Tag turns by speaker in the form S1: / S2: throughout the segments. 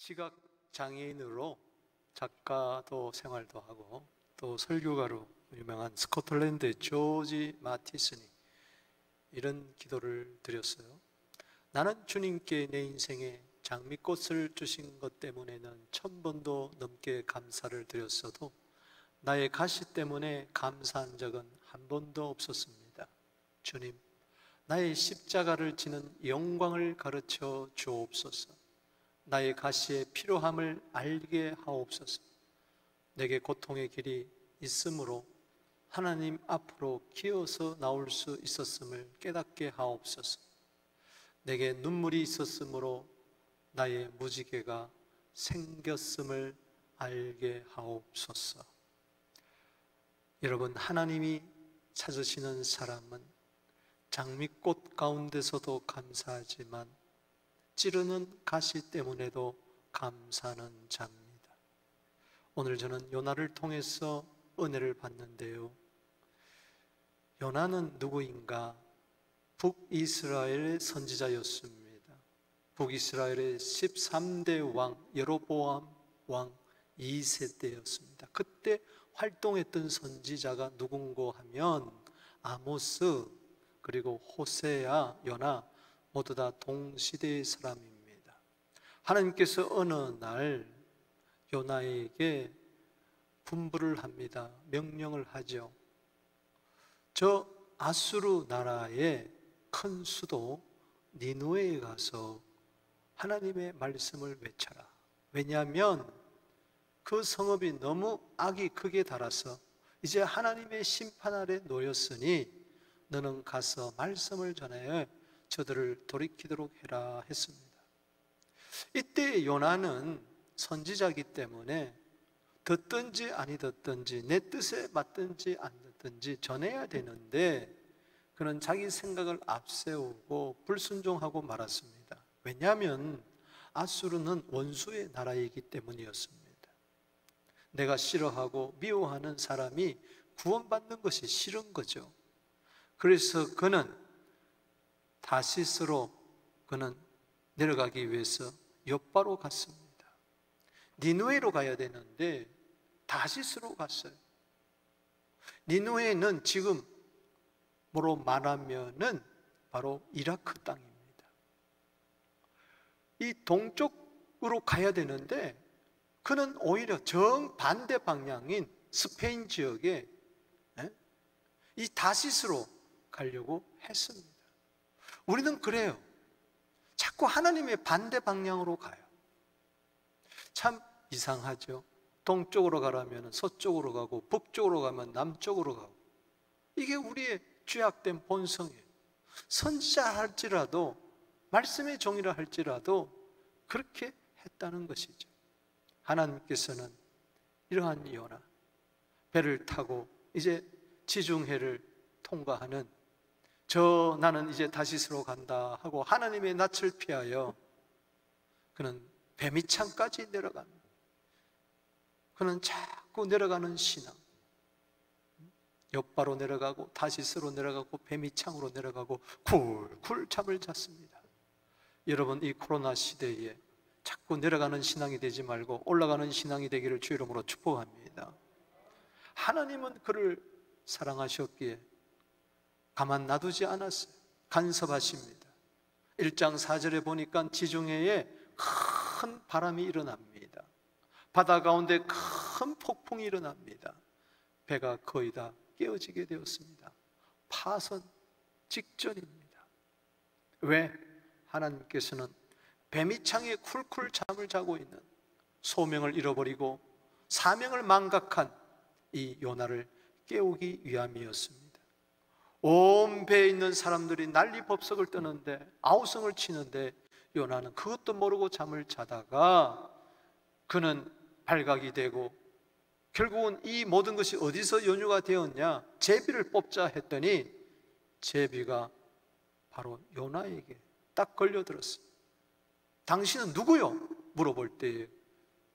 S1: 시각 장애인으로 작가도 생활도 하고 또 설교가로 유명한 스코틀랜드의 조지 마티슨이 이런 기도를 드렸어요. 나는 주님께 내 인생에 장미꽃을 주신 것 때문에는 1000번도 넘게 감사를 드렸어도 나의 가시 때문에 감사한 적은 한 번도 없었습니다. 주님, 나의 십자가를 지는 영광을 가르쳐 주옵소서. 나의 가시의 필요함을 알게 하옵소서. 내게 고통의 길이 있으므로 하나님 앞으로 기어서 나올 수 있었음을 깨닫게 하옵소서. 내게 눈물이 있었으므로 나의 무지개가 생겼음을 알게 하옵소서. 여러분, 하나님이 찾으시는 사람은 장미꽃 가운데서도 감사하지만 찌르는 가시 때문에도 감사하는 자입니다. 오늘 저는 요나를 통해서 은혜를 받는데요, 요나는 누구인가? 북이스라엘의 선지자였습니다. 북이스라엘의 13대 왕 여로보암 왕 2세 때였습니다. 그때 활동했던 선지자가 누군고 하면 아모스, 그리고 호세아, 요나 모두 다 동시대의 사람입니다. 하나님께서 어느 날 요나에게 분부를 합니다. 명령을 하죠. 저 아수르 나라의 큰 수도 니느웨에 가서 하나님의 말씀을 외쳐라. 왜냐하면 그 성읍이 너무 악이 크게 달아서 이제 하나님의 심판 아래 놓였으니 너는 가서 말씀을 전하여 저들을 돌이키도록 해라 했습니다. 이때 요나는 선지자이기 때문에 듣든지 아니 듣든지 내 뜻에 맞든지 안 듣든지 전해야 되는데 그는 자기 생각을 앞세우고 불순종하고 말았습니다. 왜냐하면 아수르는 원수의 나라이기 때문이었습니다. 내가 싫어하고 미워하는 사람이 구원받는 것이 싫은 거죠. 그래서 그는 다시스로 내려가기 위해서 욥바로 갔습니다. 니느웨로 가야 되는데 다시스로 갔어요. 니느웨는 지금 뭐로 말하면은 바로 이라크 땅입니다. 이 동쪽으로 가야 되는데 그는 오히려 정반대 방향인 스페인 지역에 이 다시스로 가려고 했습니다. 우리는 그래요. 자꾸 하나님의 반대 방향으로 가요. 참 이상하죠. 동쪽으로 가라면 서쪽으로 가고 북쪽으로 가면 남쪽으로 가고, 이게 우리의 죄악된 본성이에요. 선지자 할지라도 말씀의 종이라 할지라도 그렇게 했다는 것이죠. 하나님께서는 이러한 요나, 배를 타고 이제 지중해를 통과하는 나는 이제 다시스로 간다 하고 하나님의 낯을 피하여 그는 배미창까지 내려갑니다. 그는 자꾸 내려가는 신앙, 욥바로 내려가고 다시스로 내려가고 배미창으로 내려가고 굴굴 잠을 잤습니다. 여러분, 이 코로나 시대에 자꾸 내려가는 신앙이 되지 말고 올라가는 신앙이 되기를 주 이름으로 축복합니다. 하나님은 그를 사랑하셨기에 가만 놔두지 않았어요. 간섭하십니다. 1장 4절에 보니까 지중해에 큰 바람이 일어납니다. 바다 가운데 큰 폭풍이 일어납니다. 배가 거의 다 깨어지게 되었습니다. 파선 직전입니다. 왜? 하나님께서는 배미창에 쿨쿨 잠을 자고 있는, 소명을 잃어버리고 사명을 망각한 이 요나를 깨우기 위함이었습니다. 온 배에 있는 사람들이 난리법석을 떠는데, 아우성을 치는데 요나는 그것도 모르고 잠을 자다가 그는 발각이 되고 결국은 이 모든 것이 어디서 연유가 되었냐? 제비를 뽑자 했더니 제비가 바로 요나에게 딱 걸려들었습니다. 당신은 누구요? 물어볼 때에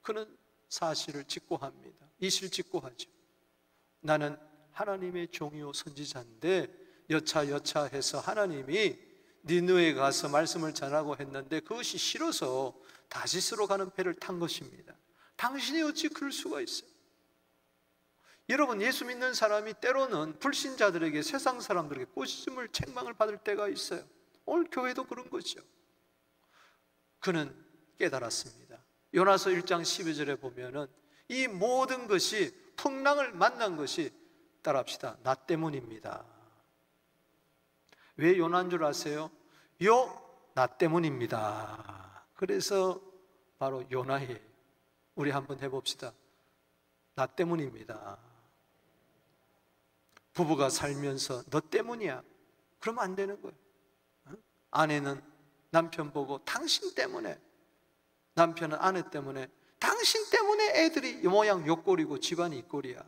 S1: 그는 사실을 직고합니다. 이실직고하죠. 나는 하나님의 종이요 선지자인데 여차여차해서 하나님이 니느웨에 가서 말씀을 전하고 했는데 그것이 싫어서 다시스로 가는 배를 탄 것입니다. 당신이 어찌 그럴 수가 있어요? 여러분, 예수 믿는 사람이 때로는 불신자들에게, 세상 사람들에게 꾸짖음을, 책망을 받을 때가 있어요. 오늘 교회도 그런 거죠. 그는 깨달았습니다. 요나서 1장 12절에 보면은 이 모든 것이, 풍랑을 만난 것이, 따라합시다, 나 때문입니다. 왜 요나인 줄 아세요? 나 때문입니다. 그래서 바로 요나예요. 우리 한번 해봅시다. 나 때문입니다. 부부가 살면서 너 때문이야, 그러면 안 되는 거예요. 아내는 남편 보고 당신 때문에, 남편은 아내 때문에, 당신 때문에 애들이 이 모양 요 꼴이고 집안이 이 꼴이야.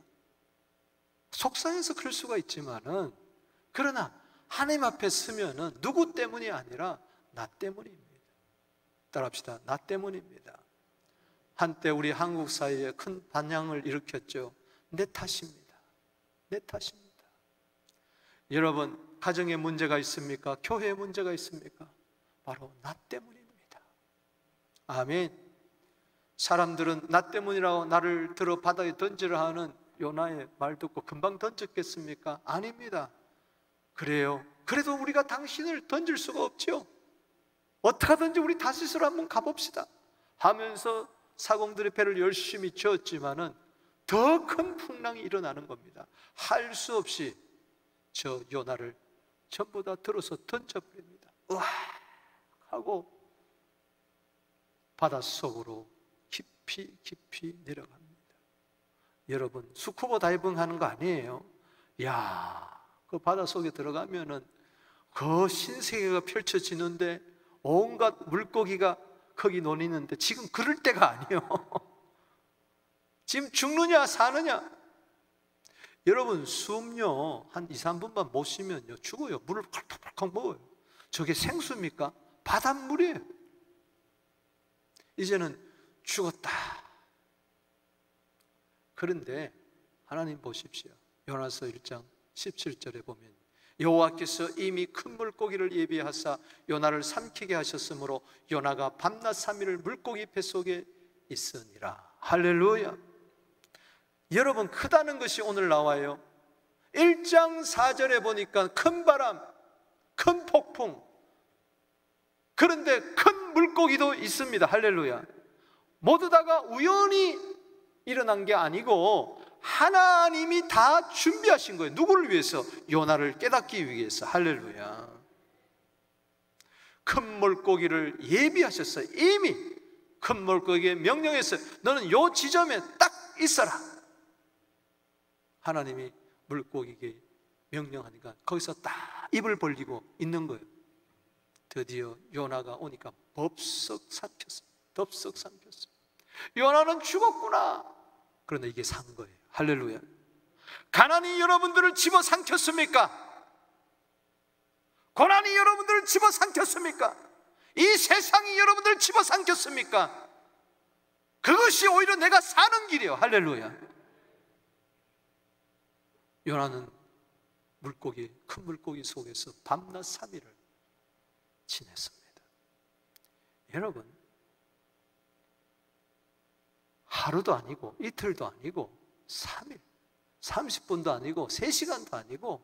S1: 속상해서 그럴 수가 있지만은, 그러나 하나님 앞에 서면은 누구 때문이 아니라 나 때문입니다. 따라합시다. 나 때문입니다. 한때 우리 한국 사회에 큰 반향을 일으켰죠. 내 탓입니다. 내 탓입니다. 여러분, 가정에 문제가 있습니까? 교회에 문제가 있습니까? 바로 나 때문입니다. 아멘. 사람들은 나 때문이라고 나를 들어 바다에 던지려 하는 요나의 말 듣고 금방 던졌겠습니까? 아닙니다. 그래요. 그래도 우리가 당신을 던질 수가 없죠. 어떻게 하든지 우리 다시스로 한번 가봅시다 하면서 사공들의 배를 열심히 저었지만은 더 큰 풍랑이 일어나는 겁니다. 할 수 없이 저 요나를 전부 다 들어서 던져버립니다. 으악 하고 바닷속으로 깊이 깊이 내려갑니다. 여러분, 스쿠버 다이빙 하는 거 아니에요. 그 바닷속에 들어가면은 그 신세계가 펼쳐지는데 온갖 물고기가 거기 놀이는데 지금 그럴 때가 아니에요. 지금 죽느냐 사느냐. 여러분, 숨요 한 2, 3분만 못 쉬면요 죽어요. 물을 펄펄펄 먹어요. 저게 생수입니까? 바닷물이에요. 이제는 죽었다. 그런데 하나님 보십시오. 요나서 1장 17절에 보면 여호와께서 이미 큰 물고기를 예비하사 요나를 삼키게 하셨으므로 요나가 밤낮 3일을 물고기 뱃속에 있으니라. 할렐루야. 여러분, 크다는 것이 오늘 나와요. 1장 4절에 보니까 큰 바람, 큰 폭풍, 그런데 큰 물고기도 있습니다. 할렐루야. 모두 다가 우연히 일어난 게 아니고 하나님이 다 준비하신 거예요. 누구를 위해서? 요나를 깨닫기 위해서. 할렐루야. 큰 물고기를 예비하셨어요. 이미 큰 물고기에 명령했어요. 너는 요 지점에 딱 있어라. 하나님이 물고기에게 명령하니까 거기서 딱 입을 벌리고 있는 거예요. 드디어 요나가 오니까 덥석 삼켰어요. 덥석 삼켰어요. 요나는 죽었구나. 그런데 이게 산 거예요. 할렐루야. 가난이 여러분들을 집어삼켰습니까? 고난이 여러분들을 집어삼켰습니까? 이 세상이 여러분들을 집어삼켰습니까? 그것이 오히려 내가 사는 길이에요. 할렐루야. 요나는 물고기, 큰 물고기 속에서 밤낮 3일을 지냈습니다. 여러분, 하루도 아니고 이틀도 아니고 3일, 30분도 아니고 3시간도 아니고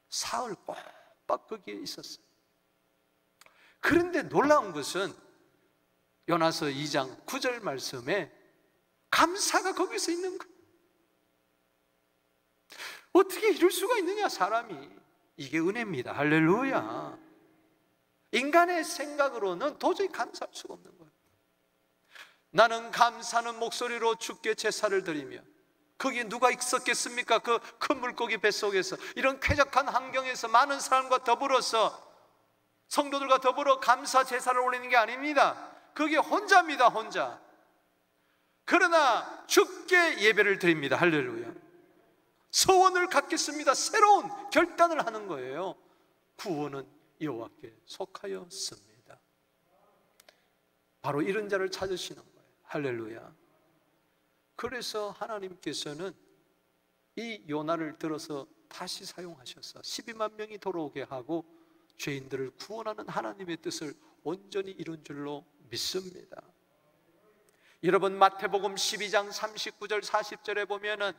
S1: 사흘 꼬박 거기에 있었어요. 그런데 놀라운 것은 요나서 2장 9절 말씀에 감사가 거기서 있는 거예요. 어떻게 이럴 수가 있느냐, 사람이. 이게 은혜입니다. 할렐루야. 인간의 생각으로는 도저히 감사할 수가 없는 거예요. 나는 감사하는 목소리로 주께 제사를 드리며. 거기에 누가 있었겠습니까? 그 큰 물고기 뱃속에서, 이런 쾌적한 환경에서 많은 사람과 더불어서, 성도들과 더불어 감사 제사를 올리는 게 아닙니다. 거기에 혼자입니다. 혼자. 그러나 주께 예배를 드립니다. 할렐루야. 서원을 갖겠습니다. 새로운 결단을 하는 거예요. 구원은 여호와께 속하였습니다. 바로 이런 자를 찾으시는 거예요. 할렐루야. 그래서 하나님께서는 이 요나를 들어서 다시 사용하셔서 12만 명이 돌아오게 하고 죄인들을 구원하는 하나님의 뜻을 온전히 이룬 줄로 믿습니다. 여러분, 마태복음 12장 39절 40절에 보면은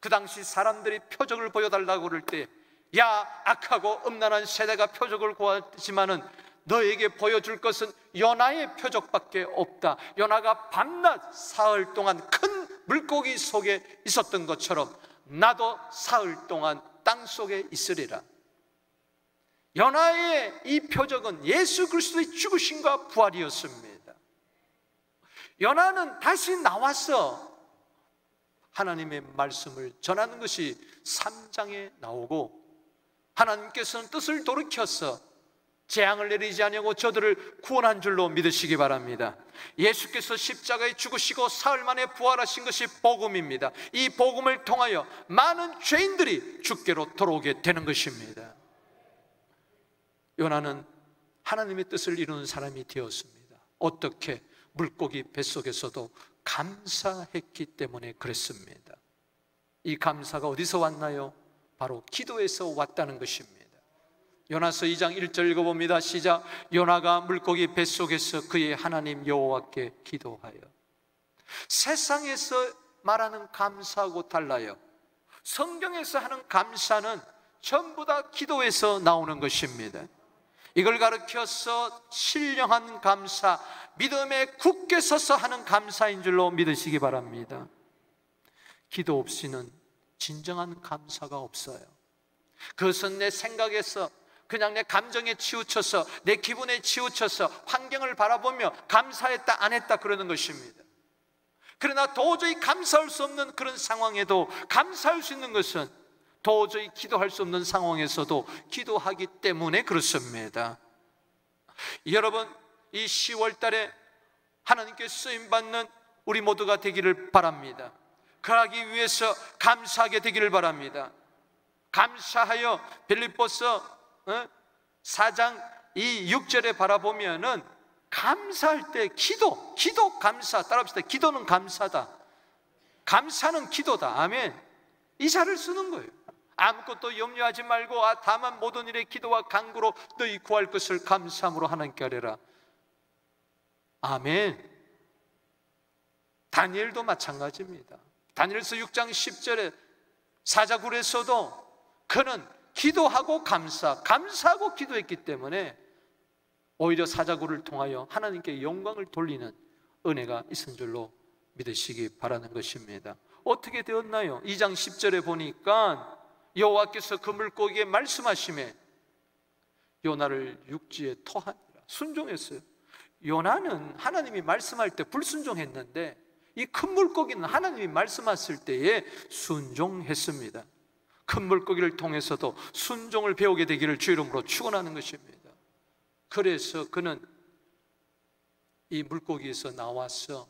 S1: 그 당시 사람들이 표적을 보여달라고 그럴 때, 야, 악하고 음란한 세대가 표적을 구하지만은 너에게 보여줄 것은 요나의 표적밖에 없다. 요나가 밤낮 사흘 동안 큰 물고기 속에 있었던 것처럼 나도 사흘 동안 땅 속에 있으리라. 요나의 이 표적은 예수 그리스도의 죽으심과 부활이었습니다. 요나는 다시 나와서 하나님의 말씀을 전하는 것이 3장에 나오고, 하나님께서는 뜻을 돌이켜서 재앙을 내리지 아니하고 저들을 구원한 줄로 믿으시기 바랍니다. 예수께서 십자가에 죽으시고 사흘 만에 부활하신 것이 복음입니다. 이 복음을 통하여 많은 죄인들이 주께로 돌아오게 되는 것입니다. 요나는 하나님의 뜻을 이루는 사람이 되었습니다. 어떻게? 물고기 뱃속에서도 감사했기 때문에 그랬습니다. 이 감사가 어디서 왔나요? 바로 기도에서 왔다는 것입니다. 요나서 2장 1절 읽어봅니다. 시작. 요나가 물고기 뱃속에서 그의 하나님 여호와께 기도하여. 세상에서 말하는 감사하고 달라요. 성경에서 하는 감사는 전부 다 기도에서 나오는 것입니다. 이걸 가르쳐서 신령한 감사, 믿음에 굳게 서서 하는 감사인 줄로 믿으시기 바랍니다. 기도 없이는 진정한 감사가 없어요. 그것은 내 생각에서, 그냥 내 감정에 치우쳐서, 내 기분에 치우쳐서 환경을 바라보며 감사했다 안 했다 그러는 것입니다. 그러나 도저히 감사할 수 없는 그런 상황에도 감사할 수 있는 것은 도저히 기도할 수 없는 상황에서도 기도하기 때문에 그렇습니다. 여러분, 이 10월 달에 하나님께 쓰임받는 우리 모두가 되기를 바랍니다. 그러기 위해서 감사하게 되기를 바랍니다. 감사하여 빌립보서 4장 이 6절에 바라보면은 감사할 때 기도 감사, 따라합시다. 기도는 감사다. 감사는 기도다. 아멘. 이 자를 쓰는 거예요. 아무것도 염려하지 말고 다만 모든 일에 기도와 간구로 너희 구할 것을 감사함으로 하나님께 아뢰라. 아멘. 다니엘도 마찬가지입니다. 다니엘서 6장 10절에 사자굴에서도 그는 기도하고 감사하고 기도했기 때문에 오히려 사자굴을 통하여 하나님께 영광을 돌리는 은혜가 있은 줄로 믿으시기 바라는 것입니다. 어떻게 되었나요? 2장 10절에 보니까 여호와께서 그 물고기에 말씀하시매 요나를 육지에 토하니라. 순종했어요. 요나는 하나님이 말씀할 때 불순종했는데 이 큰 물고기는 하나님이 말씀하실 때에 순종했습니다. 큰 물고기를 통해서도 순종을 배우게 되기를 주 이름으로 축원하는 것입니다. 그래서 그는 이 물고기에서 나와서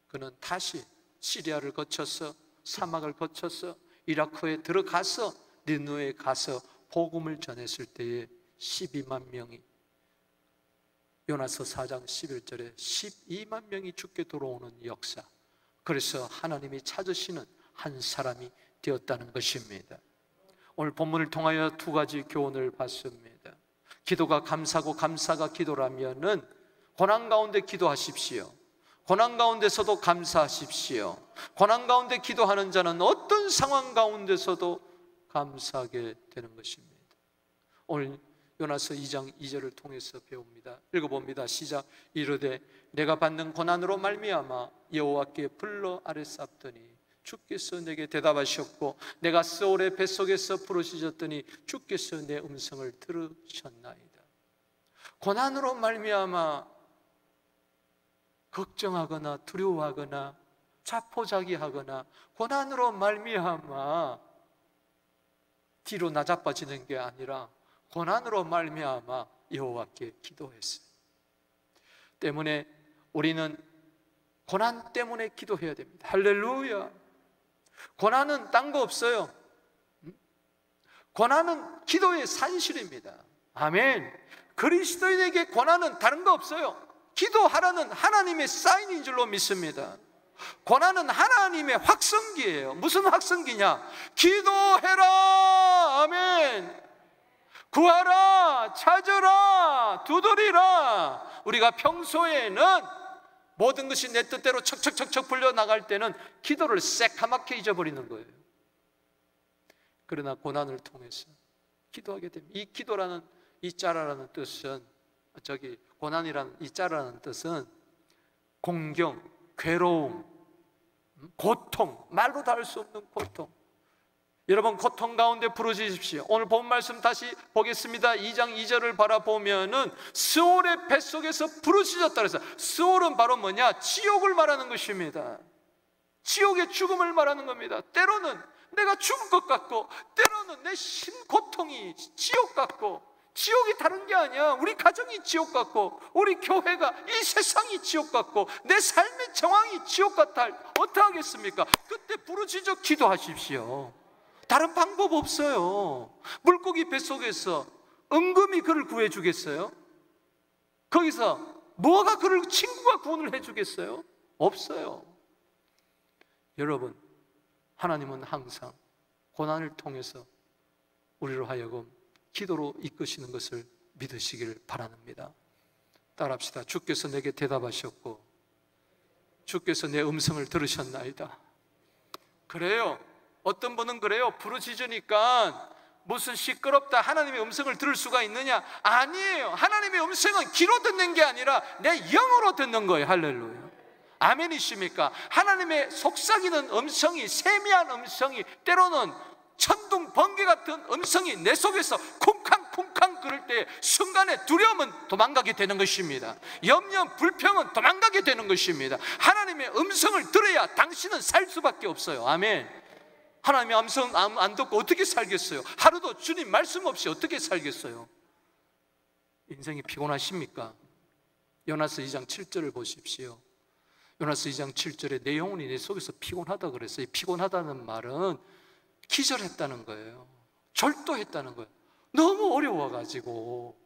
S1: 그는 다시 시리아를 거쳐서 사막을 거쳐서 이라크에 들어가서 니느웨에 가서 복음을 전했을 때에 12만 명이, 요나서 4장 11절에 12만 명이 죽게 돌아오는 역사, 그래서 하나님이 찾으시는 한 사람이 되었다는 것입니다. 오늘 본문을 통하여 두 가지 교훈을 받습니다. 기도가 감사고 감사가 기도라면은 고난 가운데 기도하십시오. 고난 가운데서도 감사하십시오. 고난 가운데 기도하는 자는 어떤 상황 가운데서도 감사하게 되는 것입니다. 오늘 요나서 2장 2절을 통해서 배웁니다. 읽어봅니다. 시작. 이르되 내가 받는 고난으로 말미암아 여호와께 불러 아뢰쌌더니 주께서 내게 대답하셨고 내가 스올의 뱃속에서 부르짖었더니 주께서 내 음성을 들으셨나이다. 고난으로 말미암아 걱정하거나 두려워하거나 자포자기하거나 고난으로 말미암아 뒤로 나자빠지는 게 아니라 고난으로 말미암아 여호와께 기도했어요. 때문에 우리는 고난 때문에 기도해야 됩니다. 할렐루야. 고난은 딴 거 없어요. 고난은 기도의 산실입니다. 아멘. 그리스도인에게 고난은 다른 거 없어요. 기도하라는 하나님의 사인인 줄로 믿습니다. 고난은 하나님의 확성기예요. 무슨 확성기냐? 기도해라. 아멘. 구하라, 찾으라, 두드리라. 우리가 평소에는 모든 것이 내 뜻대로 척척척척 풀려나갈 때는 기도를 새카맣게 잊어버리는 거예요. 그러나 고난을 통해서 기도하게 됩니다. 이 기도라는 이 자라라는 뜻은, 고난이라는 이 자라라는 뜻은 공경, 괴로움, 고통, 말로 다 할 수 없는 고통. 여러분, 고통 가운데 부르짖으십시오. 오늘 본 말씀 다시 보겠습니다. 2장 2절을 바라보면은 스올의 뱃속에서 부르짖었다 그래서, 스올은 바로 뭐냐? 지옥을 말하는 것입니다. 지옥의 죽음을 말하는 겁니다. 때로는 내가 죽을 것 같고, 때로는 내 고통이 지옥 같고, 지옥이 다른 게 아니야. 우리 가정이 지옥 같고, 우리 교회가, 이 세상이 지옥 같고, 내 삶의 정황이 지옥 같아. 어떻게 하겠습니까? 그때 부르짖어 기도하십시오. 다른 방법 없어요. 물고기 뱃속에서 은금이 그를 구해주겠어요? 거기서 뭐가 그를, 친구가 구원을 해주겠어요? 없어요. 여러분, 하나님은 항상 고난을 통해서 우리로 하여금 기도로 이끄시는 것을 믿으시길 바랍니다. 따라합시다. 주께서 내게 대답하셨고 주께서 내 음성을 들으셨나이다. 그래요. 어떤 분은 그래요. 부르짖으니까 무슨 시끄럽다, 하나님의 음성을 들을 수가 있느냐? 아니에요. 하나님의 음성은 귀로 듣는 게 아니라 내 영으로 듣는 거예요. 할렐루야. 아멘이십니까? 하나님의 속삭이는 음성이, 세미한 음성이, 때로는 천둥 번개 같은 음성이 내 속에서 쿵쾅쿵쾅 그럴 때 순간에 두려움은 도망가게 되는 것입니다. 염려, 불평은 도망가게 되는 것입니다. 하나님의 음성을 들어야 당신은 살 수밖에 없어요. 아멘. 하나님의 음성 안 듣고 어떻게 살겠어요? 하루도 주님 말씀 없이 어떻게 살겠어요? 인생이 피곤하십니까? 요나서 2장 7절을 보십시오. 요나서 2장 7절에 내 영혼이 내 속에서 피곤하다 그랬어요. 이 피곤하다는 말은 기절했다는 거예요. 절도했다는 거예요. 너무 어려워가지고.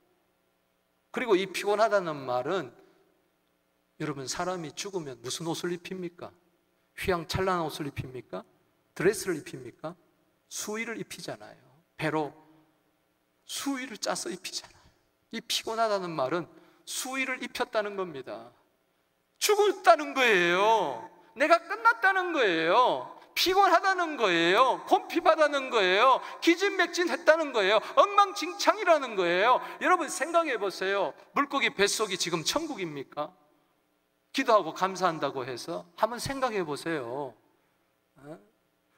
S1: 그리고 이 피곤하다는 말은, 여러분, 사람이 죽으면 무슨 옷을 입힙니까? 휘황찬란한 옷을 입힙니까? 드레스를 입힙니까? 수의를 입히잖아요. 배로 수의를 짜서 입히잖아요. 이 피곤하다는 말은 수의를 입혔다는 겁니다. 죽었다는 거예요. 내가 끝났다는 거예요. 피곤하다는 거예요. 곤핍하다는 거예요. 기진맥진했다는 거예요. 엉망진창이라는 거예요. 여러분 생각해 보세요. 물고기 뱃속이 지금 천국입니까? 기도하고 감사한다고 해서 한번 생각해 보세요.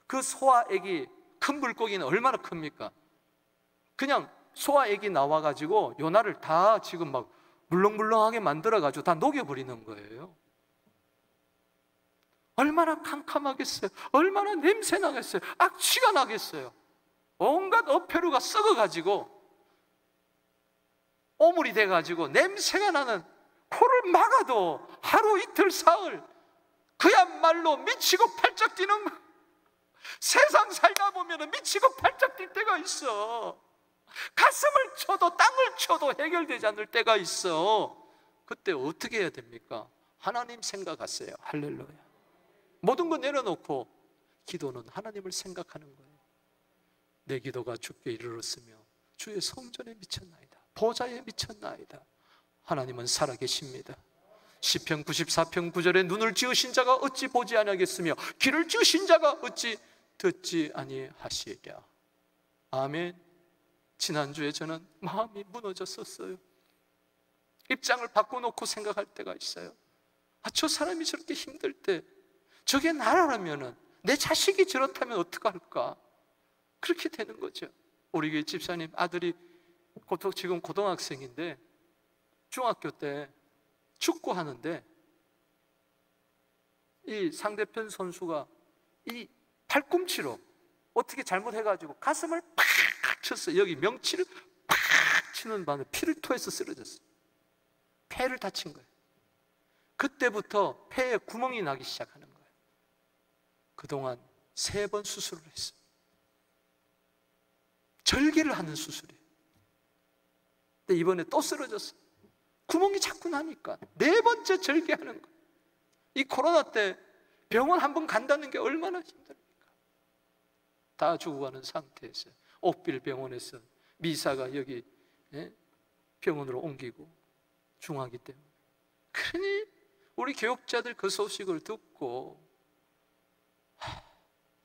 S1: 그 소와 애기, 큰 물고기는 얼마나 큽니까? 그냥 소와 애기 나와가지고 요나를 다 지금 막 물렁물렁하게 만들어가지고 다 녹여버리는 거예요. 얼마나 캄캄하겠어요? 얼마나 냄새 나겠어요? 악취가 나겠어요? 온갖 어패류가 썩어가지고 오물이 돼가지고 냄새가 나는, 코를 막아도 하루 이틀 사흘 그야말로 미치고 팔짝 뛰는 거. 세상 살다 보면 미치고 팔짝 뛸 때가 있어. 가슴을 쳐도 땅을 쳐도 해결되지 않을 때가 있어. 그때 어떻게 해야 됩니까? 하나님 생각하세요. 할렐루야. 모든 거 내려놓고 기도는 하나님을 생각하는 거예요. 내 기도가 주께 이르렀으며 주의 성전에 미쳤나이다. 보좌에 미쳤나이다. 하나님은 살아계십니다. 시편 94편 9절에 눈을 지으신 자가 어찌 보지 아니하겠으며 귀를 지으신 자가 어찌 듣지 아니하시랴. 아멘. 지난주에 저는 마음이 무너졌었어요. 입장을 바꿔놓고 생각할 때가 있어요. 저 사람이 저렇게 힘들 때 저게 나라라면은, 내 자식이 저렇다면 어떡할까? 그렇게 되는 거죠. 우리 교회 집사님 아들이 지금 고등학생인데 중학교 때 축구하는데 이 상대편 선수가 이 팔꿈치로 어떻게 잘못해가지고 가슴을 팍 쳤어요. 여기 명치를 팍 치는 바람에 피를 토해서 쓰러졌어요. 폐를 다친 거예요. 그때부터 폐에 구멍이 나기 시작하는 거예요. 그동안 3번 수술을 했어요. 절개를 하는 수술이에요. 근데 이번에 또 쓰러졌어요. 구멍이 자꾸 나니까 4번째 절개하는 거예요. 이 코로나 때 병원 한 번 간다는 게 얼마나 힘듭니까? 다 죽어가는 상태에서 옥빌 병원에서 미사가 여기 병원으로 옮기고 중하기 때문에. 그러니 우리 교육자들 그 소식을 듣고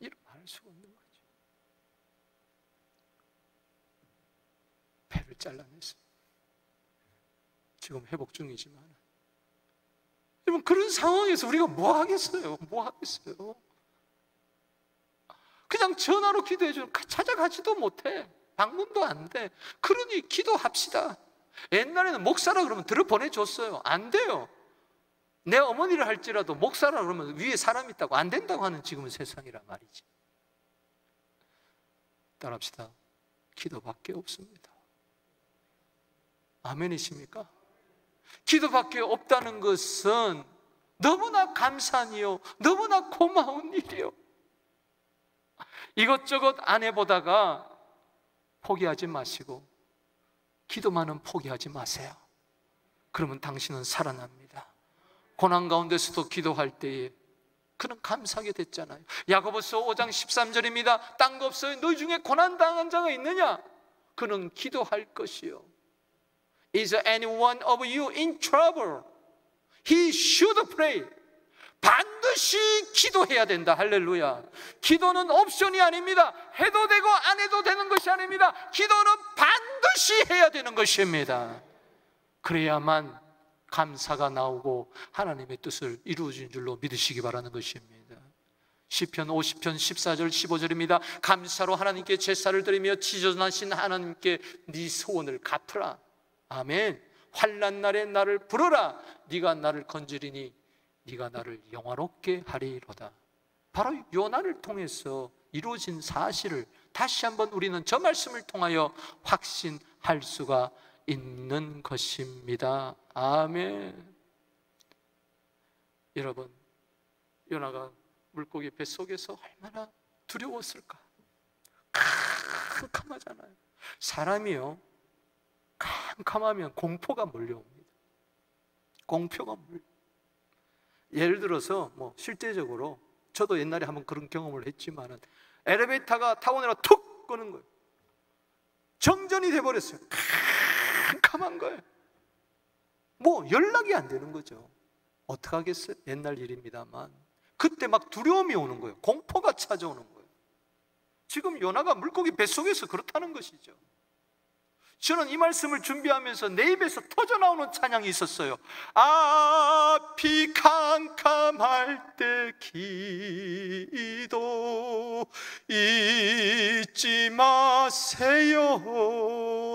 S1: 일어날 수가 없는 거죠. 배를 잘라냈어요. 지금 회복 중이지만. 여러분, 그런 상황에서 우리가 뭐 하겠어요? 뭐 하겠어요? 그냥 전화로 기도해 주는, 찾아가지도 못해. 방문도 안 돼. 그러니 기도합시다. 옛날에는 목사라 그러면 들어 보내줬어요. 안 돼요. 내 어머니를 할지라도 목사라 그러면 위에 사람이 있다고 안 된다고 하는 지금은 세상이란 말이지. 따라합시다. 기도밖에 없습니다. 아멘이십니까? 기도밖에 없다는 것은 너무나 감사한 일이요, 너무나 고마운 일이요. 이것저것 안 해보다가 포기하지 마시고 기도만은 포기하지 마세요. 그러면 당신은 살아납니다. 고난 가운데서도 기도할 때에 그는 감사하게 됐잖아요. 야고보서 5장 13절입니다. 딴 거 없어요. 너희 중에 고난 당한 자가 있느냐? 그는 기도할 것이요. Is any one of you in trouble? He should pray. 반드시 기도해야 된다. 할렐루야. 기도는 옵션이 아닙니다. 해도 되고 안 해도 되는 것이 아닙니다. 기도는 반드시 해야 되는 것입니다. 그래야만 감사가 나오고 하나님의 뜻을 이루어진 줄로 믿으시기 바라는 것입니다. 시편 50편 14절 15절입니다. 감사로 하나님께 제사를 드리며 지존하신 하나님께 네 소원을 갚으라. 아멘. 환난 날에 나를 부르라. 네가 나를 건지리니 네가 나를 영화롭게 하리로다. 바로 요나를 통해서 이루어진 사실을 다시 한번 우리는 저 말씀을 통하여 확신할 수가 있는 것입니다. 아멘. 여러분, 요나가 물고기 뱃속에서 얼마나 두려웠을까? 캄캄하잖아요. 사람이요, 캄캄하면 공포가 몰려옵니다. 공포가 몰려. 예를 들어서 실제적으로 저도 옛날에 한번 그런 경험을 했지만은 엘리베이터가 타고 내려 툭 끄는 거예요. 정전이 돼버렸어요. 캄캄한 거예요. 연락이 안 되는 거죠. 어떡하겠어요? 옛날 일입니다만 그때 막 두려움이 오는 거예요. 공포가 찾아오는 거예요. 지금 요나가 물고기 뱃속에서 그렇다는 것이죠. 저는 이 말씀을 준비하면서 내 입에서 터져나오는 찬양이 있었어요. 앞이 캄캄할 때 기도 잊지 마세요.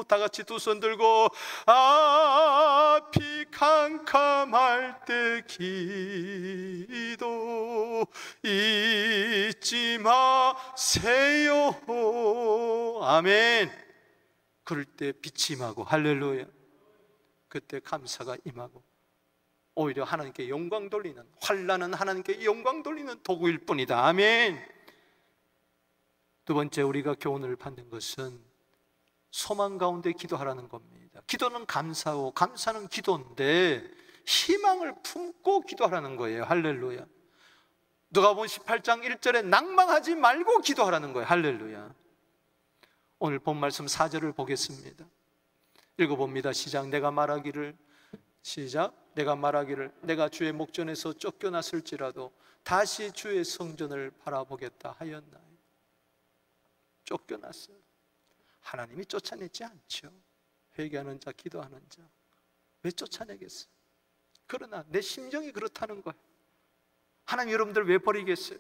S1: 다 같이 두 손 들고 앞이 캄캄할 때 기도 잊지 마세요. 아멘. 그럴 때 빛이 임하고, 할렐루야. 그때 감사가 임하고 오히려 하나님께 영광 돌리는, 환난은 하나님께 영광 돌리는 도구일 뿐이다. 아멘. 두 번째 우리가 교훈을 받는 것은 소망 가운데 기도하라는 겁니다. 기도는 감사고 감사는 기도인데 희망을 품고 기도하라는 거예요. 할렐루야. 누가복음 18장 1절에 낭망하지 말고 기도하라는 거예요. 할렐루야. 오늘 본 말씀 4절을 보겠습니다. 읽어봅니다. 시작. 내가 말하기를 내가 주의 목전에서 쫓겨났을지라도 다시 주의 성전을 바라보겠다 하였나이다. 쫓겨났어요. 하나님이 쫓아내지 않죠. 회개하는 자, 기도하는 자, 왜 쫓아내겠어요? 그러나 내 심정이 그렇다는 거예요. 하나님 여러분들 왜 버리겠어요?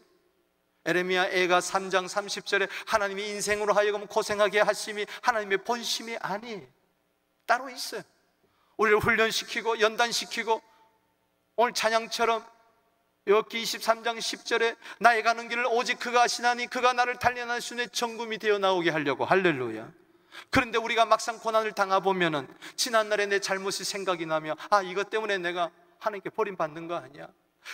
S1: 에레미야 애가 3장 30절에 하나님이 인생으로 하여금 고생하게 하심이 하나님의 본심이 아니에요. 따로 있어요. 우리를 훈련시키고 연단시키고, 오늘 찬양처럼 욥기 23장 10절에 나의 가는 길을 오직 그가 아시나니 그가 나를 단련한 순의 정금이 되어 나오게 하려고. 할렐루야. 그런데 우리가 막상 고난을 당해보면은 지난날에 내 잘못이 생각이 나며 이것 때문에 내가 하나님께 버림받는 거 아니야?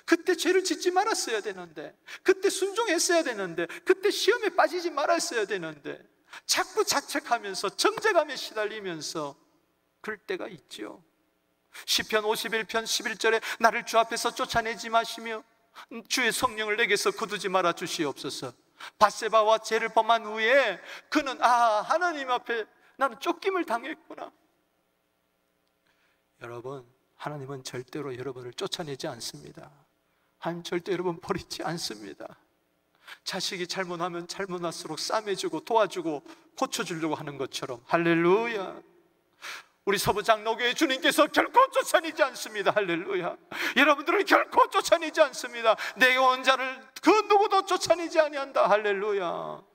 S1: 그때 죄를 짓지 말았어야 되는데, 그때 순종했어야 되는데, 그때 시험에 빠지지 말았어야 되는데, 자꾸 자책하면서 정죄감에 시달리면서 그럴 때가 있죠. 시편 51편 11절에 나를 주 앞에서 쫓아내지 마시며 주의 성령을 내게서 거두지 말아 주시옵소서. 밧세바와 죄를 범한 후에 그는 하나님 앞에 나는 쫓김을 당했구나. 여러분, 하나님은 절대로 여러분을 쫓아내지 않습니다. 하나님 절대 여러분 버리지 않습니다. 자식이 잘못하면 잘못할수록 싸매주고 도와주고 고쳐주려고 하는 것처럼, 할렐루야, 우리 서부장로교회 주님께서 결코 쫓아내지 않습니다. 할렐루야. 여러분들을 결코 쫓아내지 않습니다. 내게 온 자를 그 누구도 쫓아내지 아니한다. 할렐루야.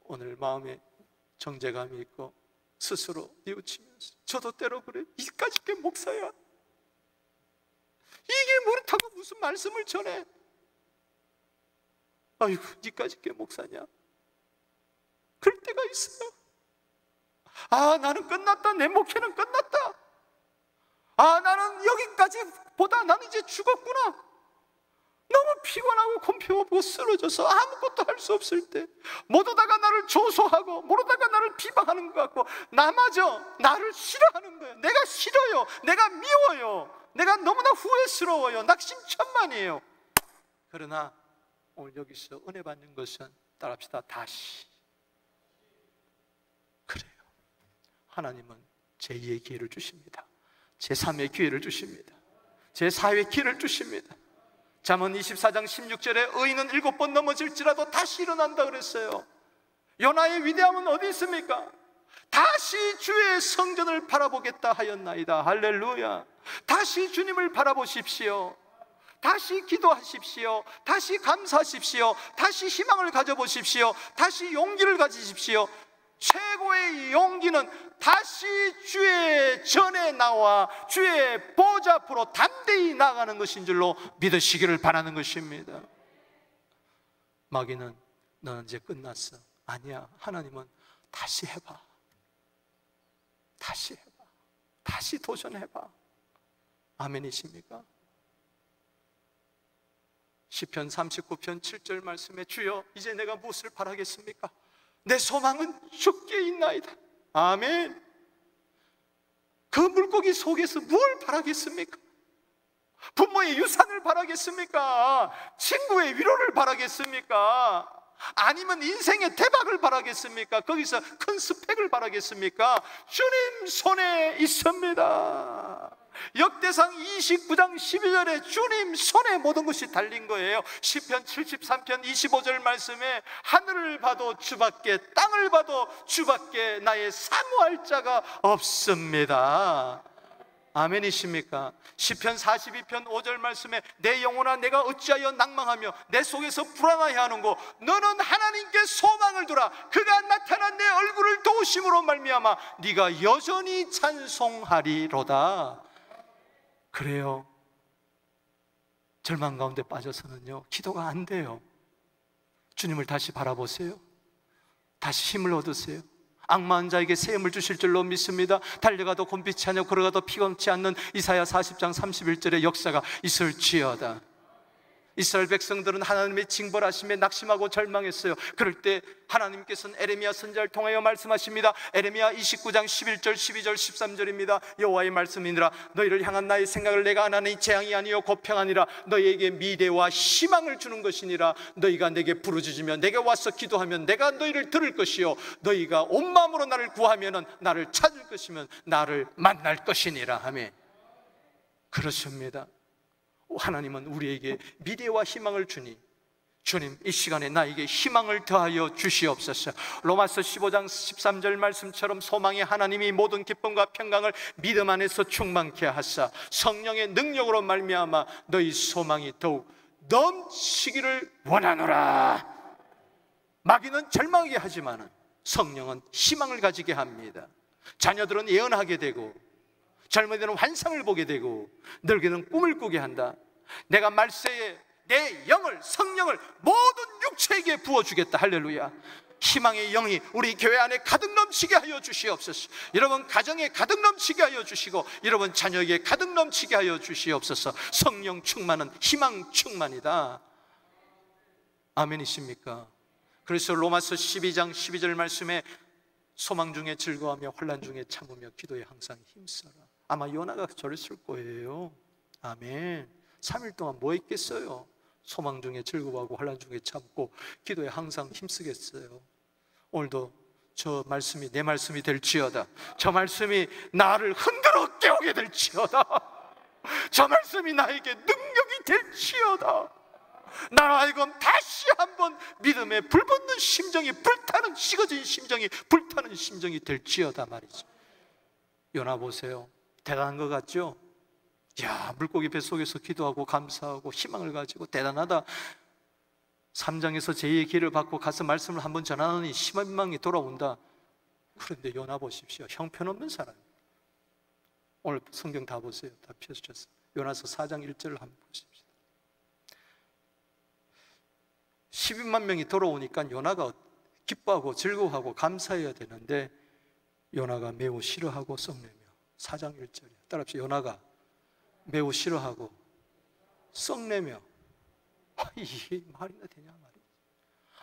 S1: 오늘 마음에 정죄감이 있고 스스로 뉘우치면서, 저도 때로 그래, 이까짓 게 목사야, 이게 모르다고 무슨 말씀을 전해, 아이고 이까짓 게 목사냐, 그럴 때가 있어요. 아, 나는 끝났다, 내 목회는 끝났다, 아, 나는 여기까지 보다 나는 이제 죽었구나, 너무 피곤하고 곰피고 쓰러져서 아무것도 할 수 없을 때, 모두다가 나를 조소하고 모두다가 나를 비방하는 것 같고 나마저 나를 싫어하는 거예요. 내가 싫어요, 내가 미워요, 내가 너무나 후회스러워요, 낙심천만이에요. 그러나 오늘 여기서 은혜 받는 것은, 따라합시다, 다시. 그래요. 하나님은 제2의 기회를 주십니다. 제3의 기회를 주십니다. 제4의 기회를 주십니다. 잠언 24장 16절에 의인은 7번 넘어질지라도 다시 일어난다 그랬어요. 요나의 위대함은 어디 있습니까? 다시 주의 성전을 바라보겠다 하였나이다. 할렐루야. 다시 주님을 바라보십시오. 다시 기도하십시오. 다시 감사하십시오. 다시 희망을 가져보십시오. 다시 용기를 가지십시오. 최고의 용기는 다시 주의 전에 나와 주의 보좌 앞으로 담대히 나아가는 것인 줄로 믿으시기를 바라는 것입니다. 마귀는 너는 이제 끝났어. 아니야. 하나님은 다시 해봐. 다시 해봐. 다시 도전해봐. 아멘이십니까? 시편 39편 7절 말씀에, 주여 이제 내가 무엇을 바라겠습니까? 내 소망은 주께 있나이다. 아멘. 그 물고기 속에서 뭘 바라겠습니까? 부모의 유산을 바라겠습니까? 친구의 위로를 바라겠습니까? 아니면 인생의 대박을 바라겠습니까? 거기서 큰 스펙을 바라겠습니까? 주님 손에 있습니다. 역대상 29장 12절에 주님 손에 모든 것이 달린 거예요. 시편 73편 25절 말씀에, 하늘을 봐도 주밖에 땅을 봐도 주밖에 나의 사모할 자가 없습니다. 아멘이십니까? 시편 42편 5절 말씀에, 내 영혼아 내가 어찌하여 낭망하며 내 속에서 불안하게 하는고, 너는 하나님께 소망을 두라. 그가 나타난 내 얼굴을 도우심으로 말미암아 네가 여전히 찬송하리로다. 그래요. 절망 가운데 빠져서는요, 기도가 안 돼요. 주님을 다시 바라보세요. 다시 힘을 얻으세요. 악마한 자에게 새 힘을 주실 줄로 믿습니다. 달려가도 곤빛이 아니요 걸어가도 피곤치 않는 이사야 40장 31절의 역사가 있을지어다. 이스라엘 백성들은 하나님의 징벌하심에 낙심하고 절망했어요. 그럴 때 하나님께서는 에레미야 선지자를 통하여 말씀하십니다. 에레미야 29장 11절 12절 13절입니다 여호와의 말씀이니라. 너희를 향한 나의 생각을 내가 안 하니 재앙이 아니요 고평하니라. 너희에게 미래와 희망을 주는 것이니라. 너희가 내게 부르짖으면 내게 와서 기도하면 내가 너희를 들을 것이요 너희가 온 마음으로 나를 구하면 나를 찾을 것이면 나를 만날 것이니라. 아멘. 그렇습니다. 하나님은 우리에게 미래와 희망을 주니, 주님 이 시간에 나에게 희망을 더하여 주시옵소서. 로마서 15장 13절 말씀처럼 소망의 하나님이 모든 기쁨과 평강을 믿음 안에서 충만케 하사 성령의 능력으로 말미암아 너희 소망이 더욱 넘치기를 원하노라. 마귀는 절망하게 하지만 성령은 희망을 가지게 합니다. 자녀들은 예언하게 되고, 젊은이들은 환상을 보게 되고, 늙이는 꿈을 꾸게 한다. 내가 말세에 내 영을, 성령을 모든 육체에게 부어주겠다. 할렐루야. 희망의 영이 우리 교회 안에 가득 넘치게 하여 주시옵소서. 여러분 가정에 가득 넘치게 하여 주시고, 여러분 자녀에게 가득 넘치게 하여 주시옵소서. 성령 충만은 희망 충만이다. 아멘이십니까? 그래서 로마서 12장 12절 말씀에 소망 중에 즐거워하며 환난 중에 참으며 기도에 항상 힘써라. 아마 요나가 저랬을 거예요. 아멘. 3일 동안 뭐 했겠어요? 소망 중에 즐거워하고 환난 중에 참고 기도에 항상 힘쓰겠어요. 오늘도 저 말씀이 내 말씀이 될지어다. 저 말씀이 나를 흔들어 깨우게 될지어다. 저 말씀이 나에게 능력이 될지어다. 나로 하여금 다시 한번 믿음에 불붙는 심정이, 불타는, 식어진 심정이 불타는 심정이 될지어다 말이죠. 요나 보세요. 대단한 것 같죠? 야, 물고기 뱃속에서 기도하고 감사하고 희망을 가지고 대단하다. 3장에서 제2의 기회를 받고 가서 말씀을 한번 전하느니 희망이 돌아온다. 그런데 요나 보십시오. 형편없는 사람. 오늘 성경 다 보세요. 다 펴주셨어요. 요나서 4장 1절을 한번 보십시오. 12만 명이 돌아오니까 요나가 기뻐하고 즐거워하고 감사해야 되는데 요나가 매우 싫어하고 썩내며. 4장 1절이에요. 따라합시다. 요나가 매우 싫어하고 썩내며. 이게 말이나 되냐 말이야.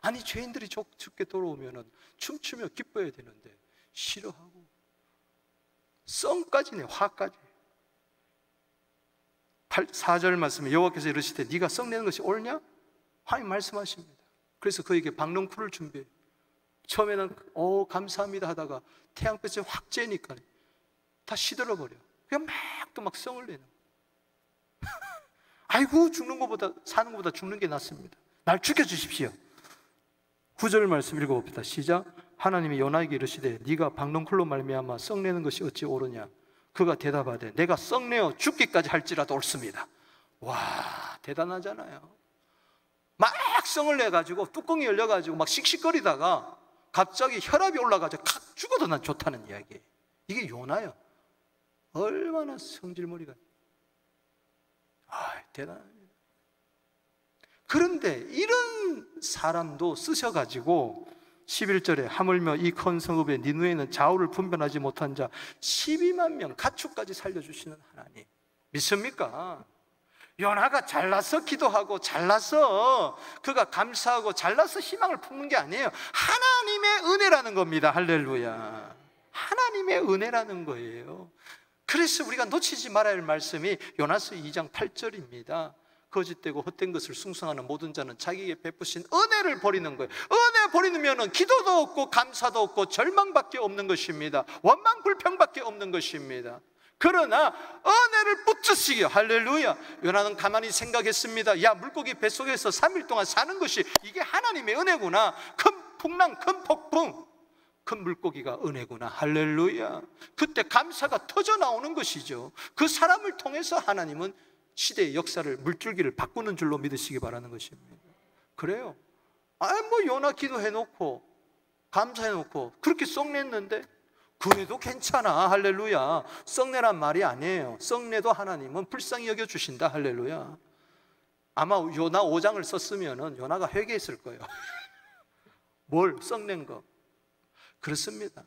S1: 아니 죄인들이 죽게 돌아오면 춤추며 기뻐해야 되는데 싫어하고 썩까지네. 화까지. 4절 말씀에 여호와께서 이르시되 네가 썩내는 것이 옳냐? 하나님 말씀하십니다. 그래서 그에게 박넝쿨을 준비해. 처음에는 감사합니다 하다가 태양빛이 확 쬐니까 다 시들어버려. 그냥 막 성을 내는 거예요. 아이고 죽는 것보다 사는 것보다 죽는 게 낫습니다. 날 죽여주십시오. 9절 말씀 읽어봅시다. 시작. 하나님이 요나에게 이르시되 네가 박넝쿨로 말미암아 썩내는 것이 어찌 옳으냐? 그가 대답하되 내가 썩내어 죽기까지 할지라도 옳습니다. 와, 대단하잖아요. 막 성을 내가지고 뚜껑이 열려가지고 막 씩씩거리다가 갑자기 혈압이 올라가지고 칵 죽어도 난 좋다는 이야기. 이게 요나요. 얼마나 성질머리가. 대단합니다. 그런데 이런 사람도 쓰셔가지고 11절에 하물며 이 큰 성읍에 니느웨는 좌우를 분별하지 못한 자 12만 명 가축까지 살려주시는 하나님 믿습니까? 요나가 잘나서 기도하고 잘나서 그가 감사하고 잘나서 희망을 품는 게 아니에요. 하나님의 은혜라는 겁니다. 할렐루야. 하나님의 은혜라는 거예요. 그래서 우리가 놓치지 말아야 할 말씀이 요나서 2장 8절입니다. 거짓되고 헛된 것을 숭상하는 모든 자는 자기에게 베푸신 은혜를 버리는 거예요. 은혜 버리면 기도도 없고 감사도 없고 절망밖에 없는 것입니다. 원망 불평밖에 없는 것입니다. 그러나 은혜를 붙드시기요. 할렐루야. 요나는 가만히 생각했습니다. 야, 물고기 뱃속에서 3일 동안 사는 것이 이게 하나님의 은혜구나. 큰 풍랑, 큰 폭풍, 큰 물고기가 은혜구나. 할렐루야. 그때 감사가 터져 나오는 것이죠. 그 사람을 통해서 하나님은 시대의 역사를, 물줄기를 바꾸는 줄로 믿으시기 바라는 것입니다. 그래요. 요나 기도해놓고 감사해놓고 그렇게 썩냈는데 그래도 괜찮아. 할렐루야. 썩내란 말이 아니에요. 썩내도 하나님은 불쌍히 여겨주신다. 할렐루야. 아마 요나 5장을 썼으면 요나가 회개했을 거예요. 뭘 썩낸 거. 그렇습니다.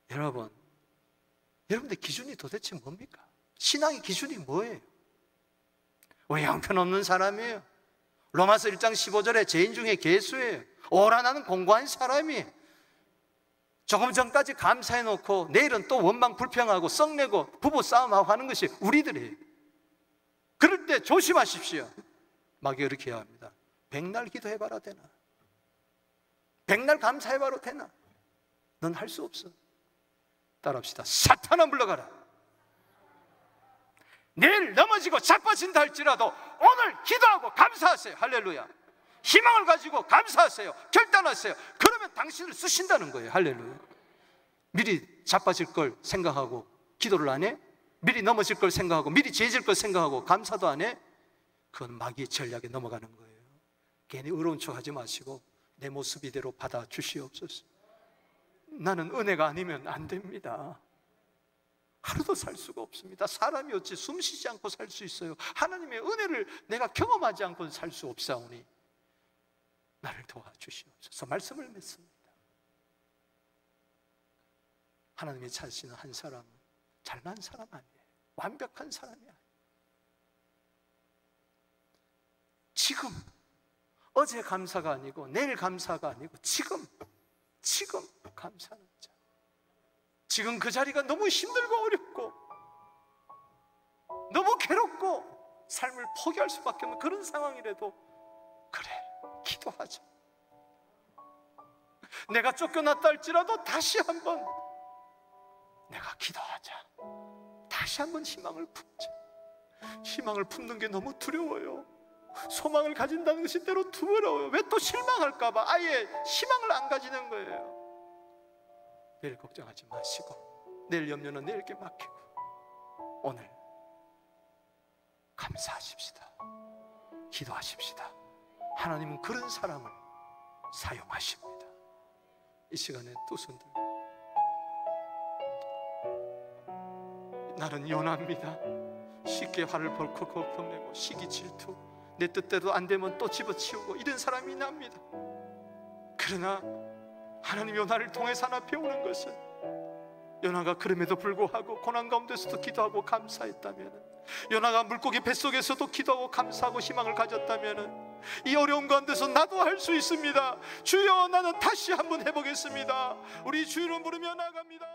S1: 여러분들 기준이 도대체 뭡니까? 신앙의 기준이 뭐예요? 왜 형편없는 사람이에요? 로마서 1장 15절에 죄인 중에 괴수예요. 오라나는 공고한 사람이에요. 조금 전까지 감사해놓고 내일은 또 원망 불평하고 썩내고 부부싸움하고 하는 것이 우리들이에요. 그럴 때 조심하십시오. 막 이렇게 해야 합니다. 백날 기도해봐라 되나? 백날 감사해봐라 되나? 넌 할 수 없어. 따라합시다. 사탄아 물러가라. 내일 넘어지고 자빠진다 할지라도 오늘 기도하고 감사하세요. 할렐루야. 희망을 가지고 감사하세요. 결단하세요. 그러면 당신을 쓰신다는 거예요. 할렐루야. 미리 자빠질 걸 생각하고 기도를 안 해? 미리 넘어질 걸 생각하고 미리 죄질 걸 생각하고 감사도 안 해? 그건 마귀의 전략에 넘어가는 거예요. 괜히 의로운 척 하지 마시고 내 모습 이대로 받아주시옵소서. 나는 은혜가 아니면 안 됩니다. 하루도 살 수가 없습니다. 사람이 어찌 숨 쉬지 않고 살 수 있어요? 하나님의 은혜를 내가 경험하지 않고는 살 수 없사오니 나를 도와주시옵소서. 말씀을 맺습니다. 하나님이 찾으시는 한 사람은 잘난 사람 아니에요. 완벽한 사람이 아니에요. 지금 어제 감사가 아니고 내일 감사가 아니고 지금 감사하는 자. 지금 그 자리가 너무 힘들고 어렵고 너무 괴롭고 삶을 포기할 수밖에 없는 그런 상황이라도 그래, 기도하자. 내가 쫓겨났다 할지라도 다시 한번 내가 기도하자. 다시 한번 희망을 품자. 희망을 품는 게 너무 두려워요. 소망을 가진다는 것이 때로 두려워요. 왜 또 실망할까 봐 아예 희망을 안 가지는 거예요. 내일 걱정하지 마시고, 내일 염려는 내일께 맡기고 오늘 감사하십시다. 기도하십시다. 하나님은 그런 사람을 사용하십니다. 이 시간에 두 손 들고, 나는 요나입니다. 쉽게 화를 벌컥 내고 시기 질투, 내 뜻대로 안 되면 또 집어치우고 이런 사람이 납니다. 그러나 하나님 요나를 통해서 하나 배우는 것은, 요나가 그럼에도 불구하고 고난 가운데서도 기도하고 감사했다면, 요나가 물고기 뱃속에서도 기도하고 감사하고 희망을 가졌다면, 이 어려운 가운데서 나도 할 수 있습니다. 주여, 나는 다시 한번 해보겠습니다. 우리 주 이름 부르며 나갑니다.